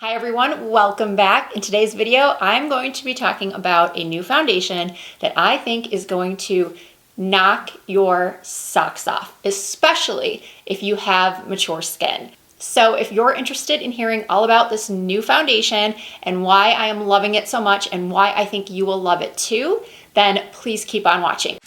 Hi everyone, welcome back. In today's video, I'm going to be talking about a new foundation that I think is going to knock your socks off, especially if you have mature skin. So if you're interested in hearing all about this new foundation and why I am loving it so much and why I think you will love it too, then please keep on watching.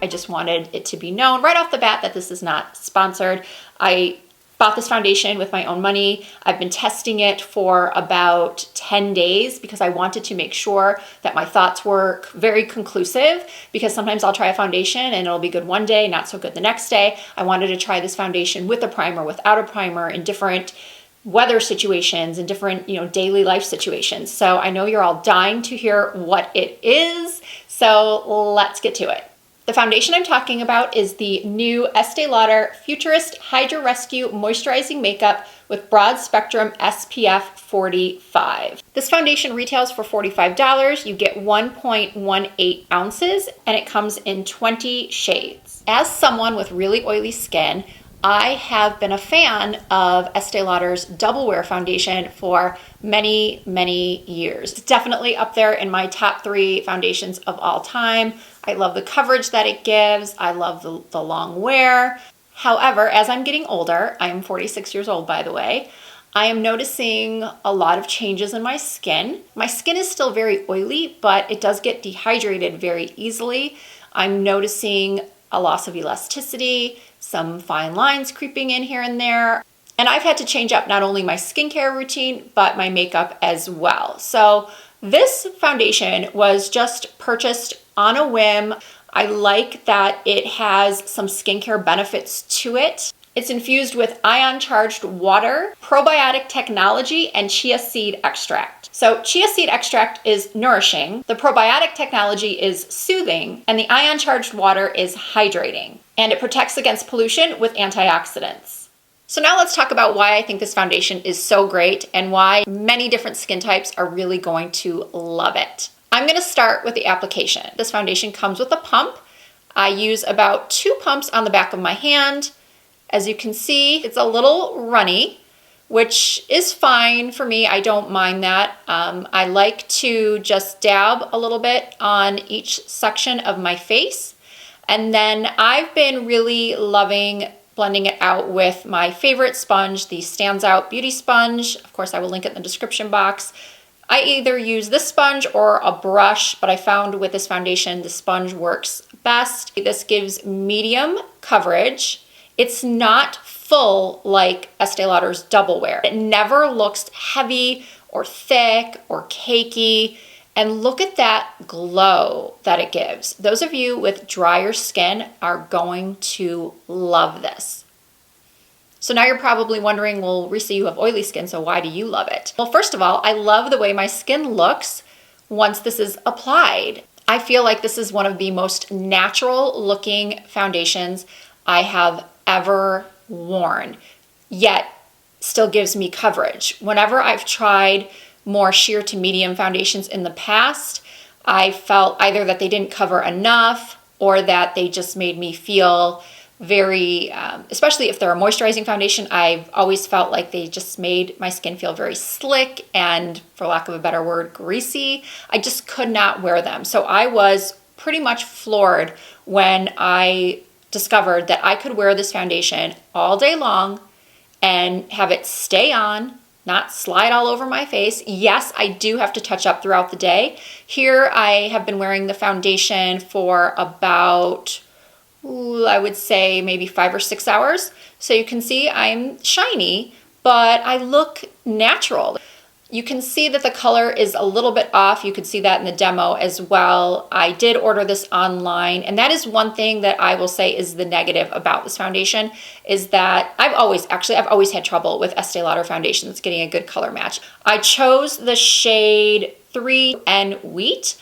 I just wanted it to be known right off the bat that this is not sponsored. I bought this foundation with my own money. I've been testing it for about 10 days because I wanted to make sure that my thoughts were very conclusive, because sometimes I'll try a foundation and it'll be good one day, not so good the next day. I wanted to try this foundation with a primer, without a primer, in different weather situations and different, daily life situations. So I know you're all dying to hear what it is. So let's get to it. The foundation I'm talking about is the new Estee Lauder Futurist Hydra Rescue Moisturizing Makeup with Broad Spectrum SPF 45. This foundation retails for $45. You get 1.18 ounces and it comes in 20 shades. As someone with really oily skin, I have been a fan of Estee Lauder's Double Wear foundation for many, many years. It's definitely up there in my top 3 foundations of all time. I love the coverage that it gives. I love the long wear. However, as I'm getting older, I am 46 years old, by the way, I am noticing a lot of changes in my skin. My skin is still very oily, but it does get dehydrated very easily. I'm noticing a loss of elasticity, some fine lines creeping in here and there. And I've had to change up not only my skincare routine, but my makeup as well. So this foundation was just purchased on a whim. I like that it has some skincare benefits to it. It's infused with ion-charged water, probiotic technology, and chia seed extract. So chia seed extract is nourishing, the probiotic technology is soothing, and the ion-charged water is hydrating. And it protects against pollution with antioxidants. So now let's talk about why I think this foundation is so great and why many different skin types are really going to love it. I'm going to start with the application. This foundation comes with a pump. I use about 2 pumps on the back of my hand. As you can see, it's a little runny, which is fine for me. I don't mind that. I like to just dab a little bit on each section of my face. And then I've been really loving blending it out with my favorite sponge, the Stands Out Beauty Sponge. Of course, I will link it in the description box. I either use this sponge or a brush, but I found with this foundation, the sponge works best. This gives medium coverage. It's not full like Estee Lauder's Double Wear. It never looks heavy or thick or cakey. And look at that glow that it gives. Those of you with drier skin are going to love this. So now you're probably wondering, well, Risa, you have oily skin, so why do you love it? Well, first of all, I love the way my skin looks once this is applied. I feel like this is one of the most natural looking foundations I have ever worn, yet still gives me coverage. Whenever I've tried more sheer to medium foundations in the past, I felt either that they didn't cover enough or that they just made me feel very, especially if they're a moisturizing foundation, I've always felt like they just made my skin feel very slick and, for lack of a better word, greasy. I just could not wear them. So I was pretty much floored when I discovered that I could wear this foundation all day long and have it stay on, not slide all over my face. Yes, I do have to touch up throughout the day. Here I have been wearing the foundation for about, I would say maybe 5 or 6 hours. So you can see I'm shiny, but I look natural. You can see that the color is a little bit off. You could see that in the demo as well. I did order this online, and that is one thing that I will say is the negative about this foundation, is that I've always had trouble with Estee Lauder foundations getting a good color match. I chose the shade 3N Wheat,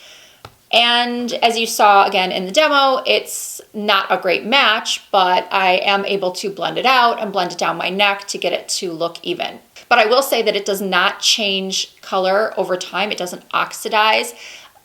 and as you saw again in the demo, it's not a great match, but I am able to blend it out and blend it down my neck to get it to look even. But I will say that it does not change color over time. It doesn't oxidize.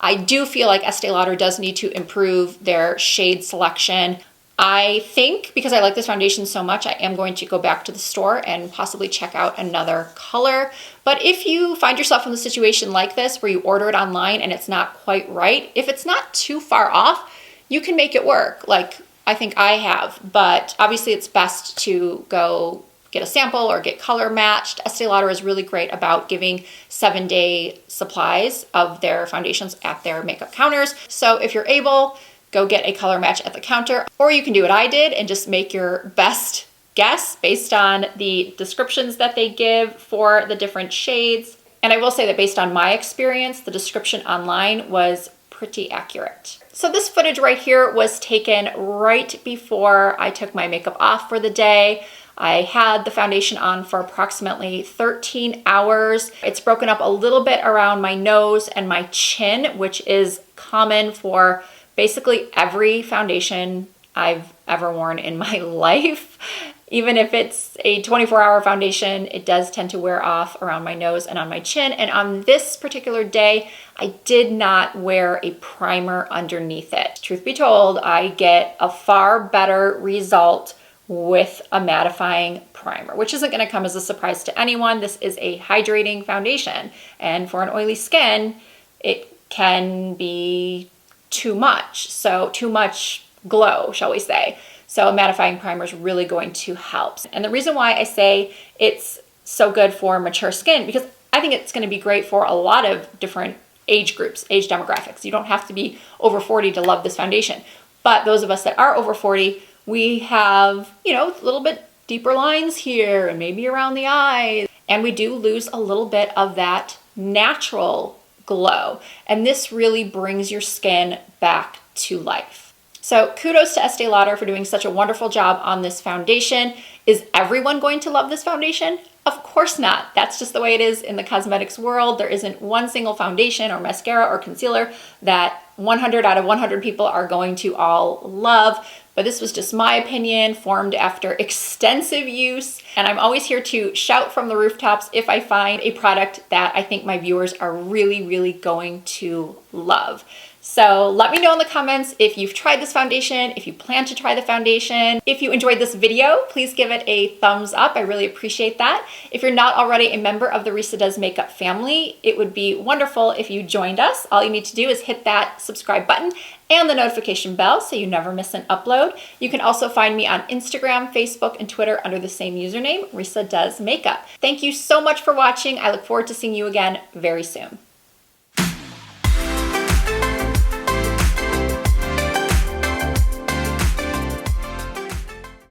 I do feel like Estee Lauder does need to improve their shade selection. I think because I like this foundation so much, I am going to go back to the store and possibly check out another color. But if you find yourself in a situation like this where you order it online and it's not quite right, if it's not too far off, you can make it work, like I think I have. But obviously it's best to go get a sample or get color matched. Estee Lauder is really great about giving 7-day supplies of their foundations at their makeup counters. So if you're able, go get a color match at the counter, or you can do what I did and just make your best guess based on the descriptions that they give for the different shades. And I will say that based on my experience, the description online was pretty accurate. So this footage right here was taken right before I took my makeup off for the day. I had the foundation on for approximately 13 hours. It's broken up a little bit around my nose and my chin, which is common for basically every foundation I've ever worn in my life. Even if it's a 24-hour foundation, it does tend to wear off around my nose and on my chin. And on this particular day, I did not wear a primer underneath it. Truth be told, I get a far better result with a mattifying primer, which isn't going to come as a surprise to anyone. This is a hydrating foundation, and for an oily skin, it can be too much. So too much glow, shall we say. So a mattifying primer is really going to help. And the reason why I say it's so good for mature skin, because I think it's going to be great for a lot of different age groups, age demographics. You don't have to be over 40 to love this foundation. But those of us that are over 40, we have, you know, a little bit deeper lines here and maybe around the eyes. And we do lose a little bit of that natural glow. And this really brings your skin back to life. So kudos to Estee Lauder for doing such a wonderful job on this foundation. Is everyone going to love this foundation? Of course not. That's just the way it is in the cosmetics world. There isn't one single foundation or mascara or concealer that 100 out of 100 people are going to all love. But this was just my opinion, formed after extensive use. And I'm always here to shout from the rooftops if I find a product that I think my viewers are really, really going to love. So let me know in the comments if you've tried this foundation, if you plan to try the foundation. If you enjoyed this video, please give it a thumbs up. I really appreciate that. If you're not already a member of the Risa Does Makeup family, it would be wonderful if you joined us. All you need to do is hit that subscribe button and the notification bell so you never miss an upload. You can also find me on Instagram, Facebook, and Twitter under the same username, Risa Does Makeup. Thank you so much for watching. I look forward to seeing you again very soon.